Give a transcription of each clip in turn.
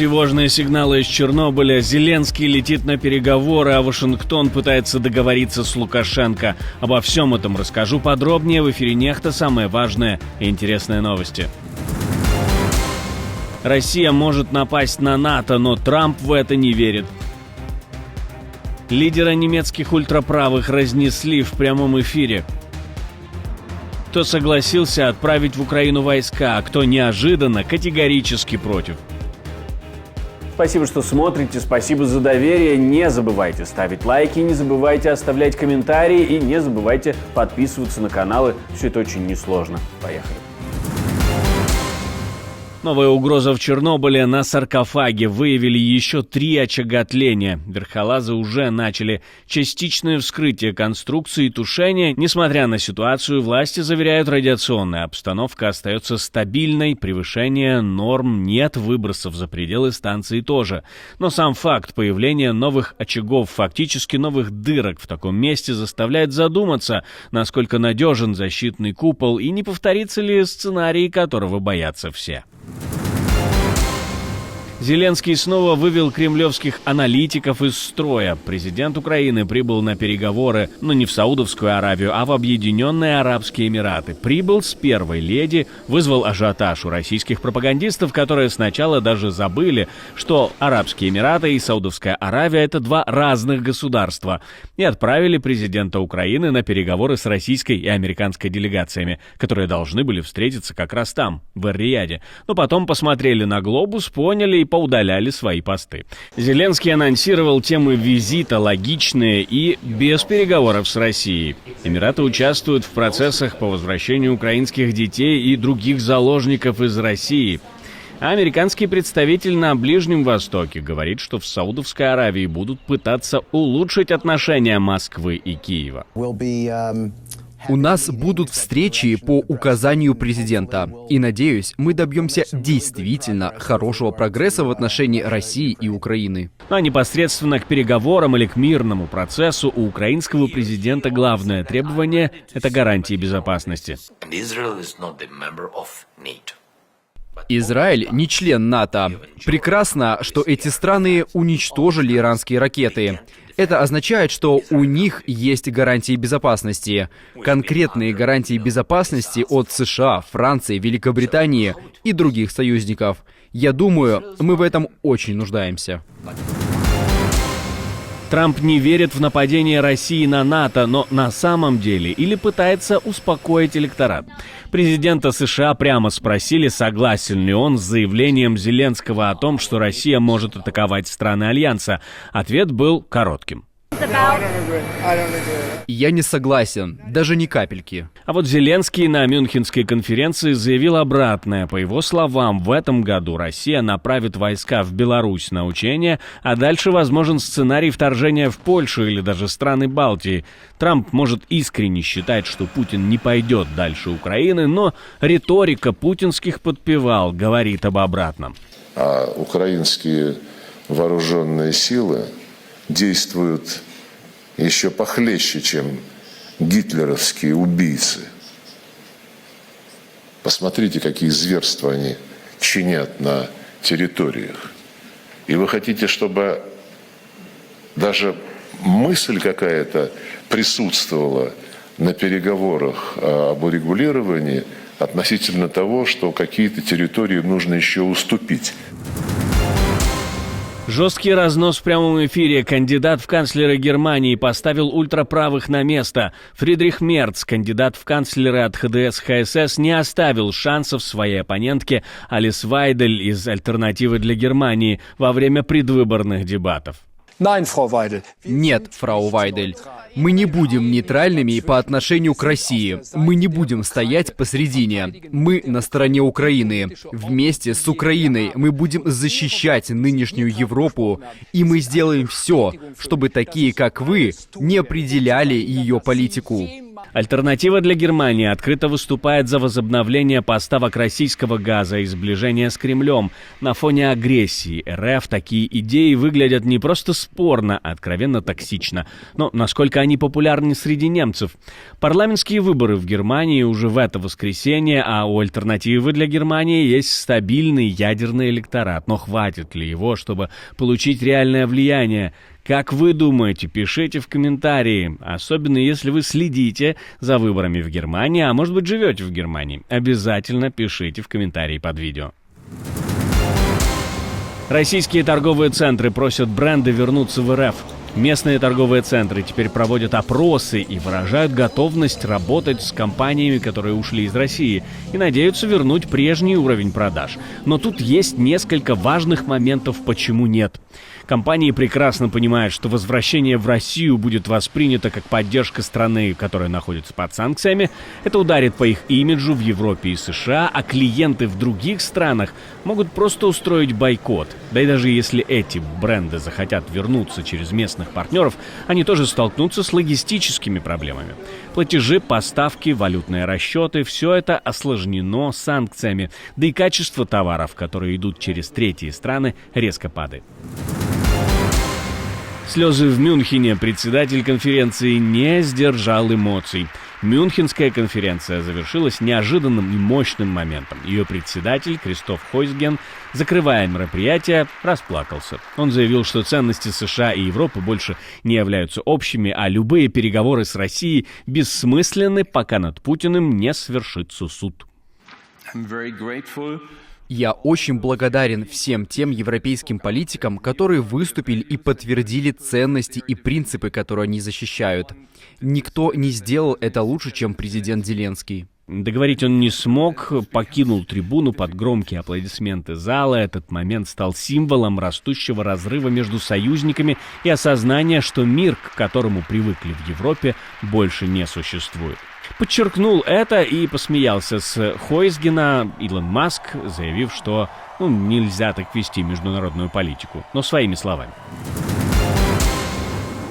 Тревожные сигналы из Чернобыля. Зеленский летит на переговоры, а Вашингтон пытается договориться с Лукашенко. Обо всем этом расскажу подробнее в эфире «Нехта». Самые важные и интересные новости. Россия может напасть на НАТО, но Трамп в это не верит. Лидера немецких ультраправых разнесли в прямом эфире. Кто согласился отправить в Украину войска, а кто неожиданно категорически против. Спасибо, что смотрите, спасибо за доверие. Не забывайте ставить лайки, не забывайте оставлять комментарии и не забывайте подписываться на каналы. Все это очень несложно. Поехали. Новая угроза в Чернобыле. На саркофаге выявили еще 3 очага тления. Верхолазы уже начали частичное вскрытие конструкции и тушение. Несмотря на ситуацию, власти заверяют, радиационная обстановка остается стабильной, превышения норм нет, выбросов за пределы станции тоже. Но сам факт появления новых очагов, фактически новых дырок в таком месте, заставляет задуматься, насколько надежен защитный купол и не повторится ли сценарий, которого боятся все. Зеленский снова вывел кремлевских аналитиков из строя. Президент Украины прибыл на переговоры, но не в Саудовскую Аравию, а в Объединенные Арабские Эмираты. Прибыл с первой леди, вызвал ажиотаж у российских пропагандистов, которые сначала даже забыли, что Арабские Эмираты и Саудовская Аравия – это 2 разных государства, и отправили президента Украины на переговоры с российской и американской делегациями, которые должны были встретиться как раз там, в Эр-Рияде. Но потом посмотрели на глобус, поняли и поудаляли свои посты. Зеленский анонсировал темы визита логичные и без переговоров с Россией. Эмираты участвуют в процессах по возвращению украинских детей и других заложников из России. А американский представитель на Ближнем Востоке говорит, что в Саудовской Аравии будут пытаться улучшить отношения Москвы и Киева. У нас будут встречи по указанию президента. И, надеюсь, мы добьемся действительно хорошего прогресса в отношении России и Украины. А непосредственно к переговорам или к мирному процессу у украинского президента главное требование – это гарантии безопасности. Израиль не член НАТО. Прекрасно, что эти страны уничтожили иранские ракеты. Это означает, что у них есть гарантии безопасности. Конкретные гарантии безопасности от США, Франции, Великобритании и других союзников. Я думаю, мы в этом очень нуждаемся. Трамп не верит в нападение России на НАТО, но на самом деле или пытается успокоить электорат. Президента США прямо спросили, согласен ли он с заявлением Зеленского о том, что Россия может атаковать страны Альянса. Ответ был коротким. Я не согласен, даже ни капельки. А вот Зеленский на Мюнхенской конференции заявил обратное. По его словам, в этом году Россия направит войска в Беларусь на учения, а дальше возможен сценарий вторжения в Польшу или даже страны Балтии. Трамп может искренне считать, что Путин не пойдет дальше Украины, но риторика путинских подпевал говорит об обратном. А украинские вооруженные силы действуют еще похлеще, чем гитлеровские убийцы. Посмотрите, какие зверства они чинят на территориях. И вы хотите, чтобы даже мысль какая-то присутствовала на переговорах об урегулировании относительно того, что какие-то территории нужно еще уступить. Жесткий разнос в прямом эфире. Кандидат в канцлеры Германии поставил ультраправых на место. Фридрих Мерц, кандидат в канцлеры от ХДС-ХСС, не оставил шансов своей оппонентке Алис Вайдель из «Альтернативы для Германии» во время предвыборных дебатов. Нет, фрау Вайдель. Мы не будем нейтральными по отношению к России. Мы не будем стоять посредине. Мы на стороне Украины. Вместе с Украиной мы будем защищать нынешнюю Европу, и мы сделаем все, чтобы такие, как вы, не определяли ее политику. Альтернатива для Германии открыто выступает за возобновление поставок российского газа и сближение с Кремлем. На фоне агрессии РФ такие идеи выглядят не просто спорно, а откровенно токсично. Но насколько они популярны среди немцев? Парламентские выборы в Германии уже в это воскресенье, а у альтернативы для Германии есть стабильный ядерный электорат. Но хватит ли его, чтобы получить реальное влияние? Как вы думаете? Пишите в комментарии, особенно если вы следите за выборами в Германии, а может быть живете в Германии. Обязательно пишите в комментарии под видео. Российские торговые центры просят бренды вернуться в РФ. Местные торговые центры теперь проводят опросы и выражают готовность работать с компаниями, которые ушли из России, и надеются вернуть прежний уровень продаж. Но тут есть несколько важных моментов, почему нет. Компании прекрасно понимают, что возвращение в Россию будет воспринято как поддержка страны, которая находится под санкциями. Это ударит по их имиджу в Европе и США, а клиенты в других странах могут просто устроить бойкот. Да и даже если эти бренды захотят вернуться через местных партнеров, они тоже столкнутся с логистическими проблемами. Платежи, поставки, валютные расчеты – все это осложнено санкциями. Да и качество товаров, которые идут через третьи страны, резко падает. Слезы в Мюнхене. Председатель конференции не сдержал эмоций. Мюнхенская конференция завершилась неожиданным и мощным моментом. Ее председатель Кристоф Хойсген, закрывая мероприятие, расплакался. Он заявил, что ценности США и Европы больше не являются общими, а любые переговоры с Россией бессмысленны, пока над Путиным не свершится суд. Я очень благодарен всем тем европейским политикам, которые выступили и подтвердили ценности и принципы, которые они защищают. Никто не сделал это лучше, чем президент Зеленский. Договорить он не смог, покинул трибуну под громкие аплодисменты зала. Этот момент стал символом растущего разрыва между союзниками и осознания, что мир, к которому привыкли в Европе, больше не существует. Подчеркнул это и посмеялся с Хойсгена Илон Маск, заявив, что нельзя так вести международную политику, но своими словами.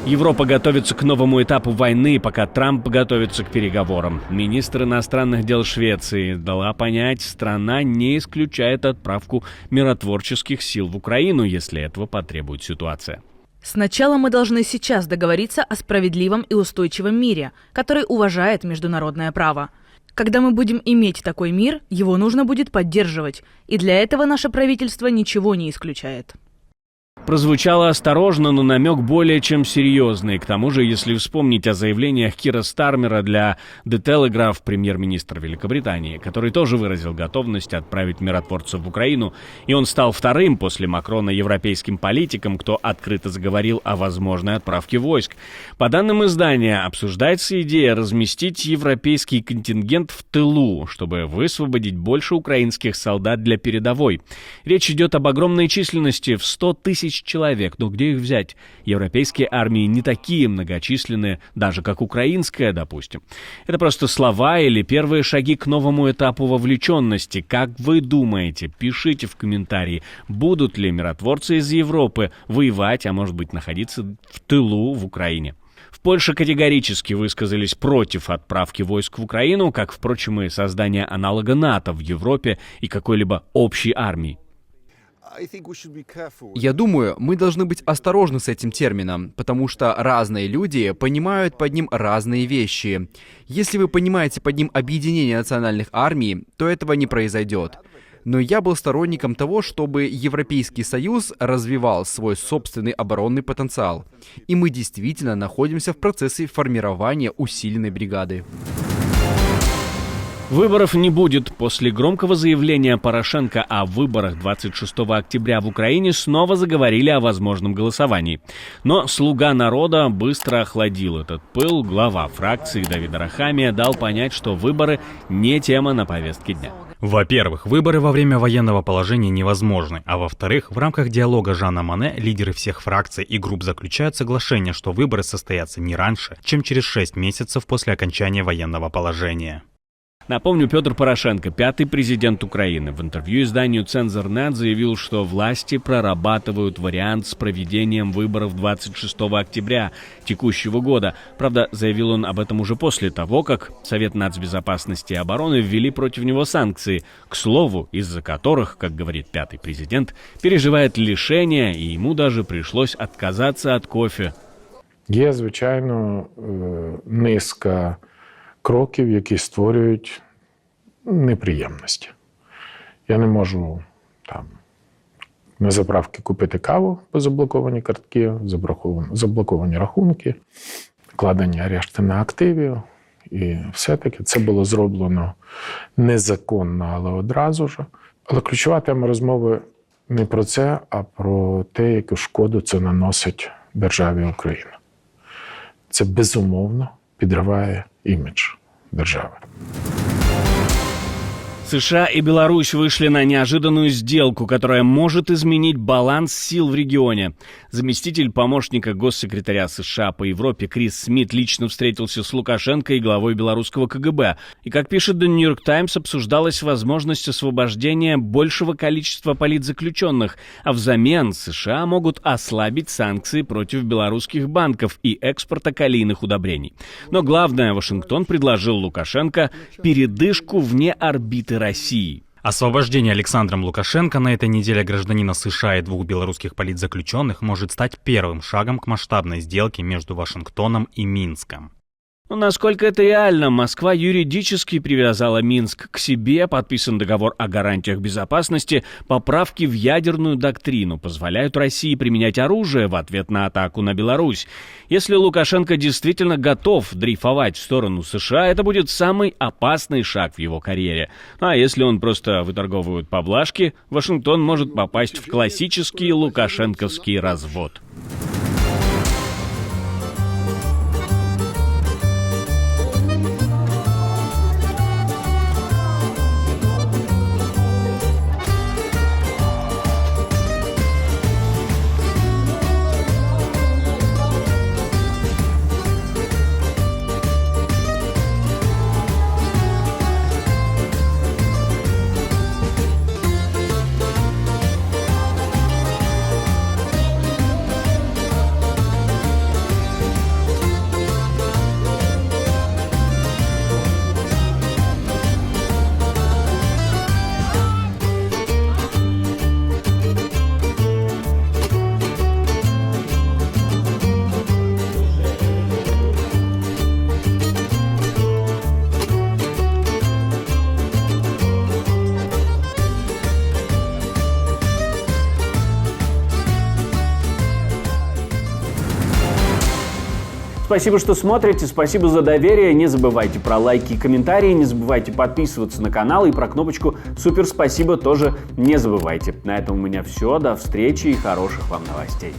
Европа готовится к новому этапу войны, пока Трамп готовится к переговорам. Министр иностранных дел Швеции дала понять, страна не исключает отправку миротворческих сил в Украину, если этого потребует ситуация. Сначала мы должны сейчас договориться о справедливом и устойчивом мире, который уважает международное право. Когда мы будем иметь такой мир, его нужно будет поддерживать, и для этого наше правительство ничего не исключает. Прозвучало осторожно, но намек более чем серьезный. К тому же, если вспомнить о заявлениях Кира Стармера для The Telegraph, премьер-министр Великобритании, который тоже выразил готовность отправить миротворцев в Украину, и он стал вторым после Макрона европейским политиком, кто открыто заговорил о возможной отправке войск. По данным издания, обсуждается идея разместить европейский контингент в тылу, чтобы высвободить больше украинских солдат для передовой. Речь идет об огромной численности в 100 тысяч человек, но где их взять? Европейские армии не такие многочисленные, даже как украинская, допустим. Это просто слова или первые шаги к новому этапу вовлеченности. Как вы думаете? Пишите в комментарии, будут ли миротворцы из Европы воевать, а может быть находиться в тылу в Украине. В Польше категорически высказались против отправки войск в Украину, как, впрочем, и создания аналога НАТО в Европе и какой-либо общей армии. Я думаю, мы должны быть осторожны с этим термином, потому что разные люди понимают под ним разные вещи. Если вы понимаете под ним объединение национальных армий, то этого не произойдет. Но я был сторонником того, чтобы Европейский Союз развивал свой собственный оборонный потенциал. И мы действительно находимся в процессе формирования усиленной бригады. Выборов не будет. После громкого заявления Порошенко о выборах 26 октября в Украине снова заговорили о возможном голосовании. Но «Слуга народа» быстро охладил этот пыл. Глава фракции Давид Арахамия дал понять, что выборы не тема на повестке дня. Во-первых, выборы во время военного положения невозможны, а во-вторых, в рамках диалога Жана Моне лидеры всех фракций и групп заключают соглашение, что выборы состоятся не раньше, чем через 6 месяцев после окончания военного положения. Напомню, Петр Порошенко, пятый президент Украины, в интервью изданию «Цензор.нет» заявил, что власти прорабатывают вариант с проведением выборов 26 октября текущего года. Правда, заявил он об этом уже после того, как Совет нацбезопасности и обороны ввели против него санкции, к слову, из-за которых, как говорит пятый президент, переживает лишение, и ему даже пришлось отказаться от кофе. Є, звичайно, низка кроків, які створюють неприємності. Я не можу на заправки купити каву, бо заблоковані картки, заблоковані рахунки, кладені арешти на активів. І все-таки це було зроблено незаконно, але одразу ж. Але ключова тема розмови не про це, а про те, яку шкоду це наносить державі Україна. Це безумовно підриває імідж держави. США и Беларусь вышли на неожиданную сделку, которая может изменить баланс сил в регионе. Заместитель помощника госсекретаря США по Европе Крис Смит лично встретился с Лукашенко и главой белорусского КГБ. И, как пишет The New York Times, обсуждалась возможность освобождения большего количества политзаключенных, а взамен США могут ослабить санкции против белорусских банков и экспорта калийных удобрений. Но главное, Вашингтон предложил Лукашенко передышку вне орбиты России. Освобождение Александром Лукашенко на этой неделе гражданина США и 2 белорусских политзаключенных может стать первым шагом к масштабной сделке между Вашингтоном и Минском. Но насколько это реально, Москва юридически привязала Минск к себе, подписан договор о гарантиях безопасности, поправки в ядерную доктрину позволяют России применять оружие в ответ на атаку на Беларусь. Если Лукашенко действительно готов дрейфовать в сторону США, это будет самый опасный шаг в его карьере. А если он просто выторговывает поблажки, Вашингтон может попасть в классический лукашенковский развод. Спасибо, что смотрите, спасибо за доверие. Не забывайте про лайки и комментарии, не забывайте подписываться на канал и про кнопочку «Супер спасибо» тоже не забывайте. На этом у меня все. До встречи и хороших вам новостей.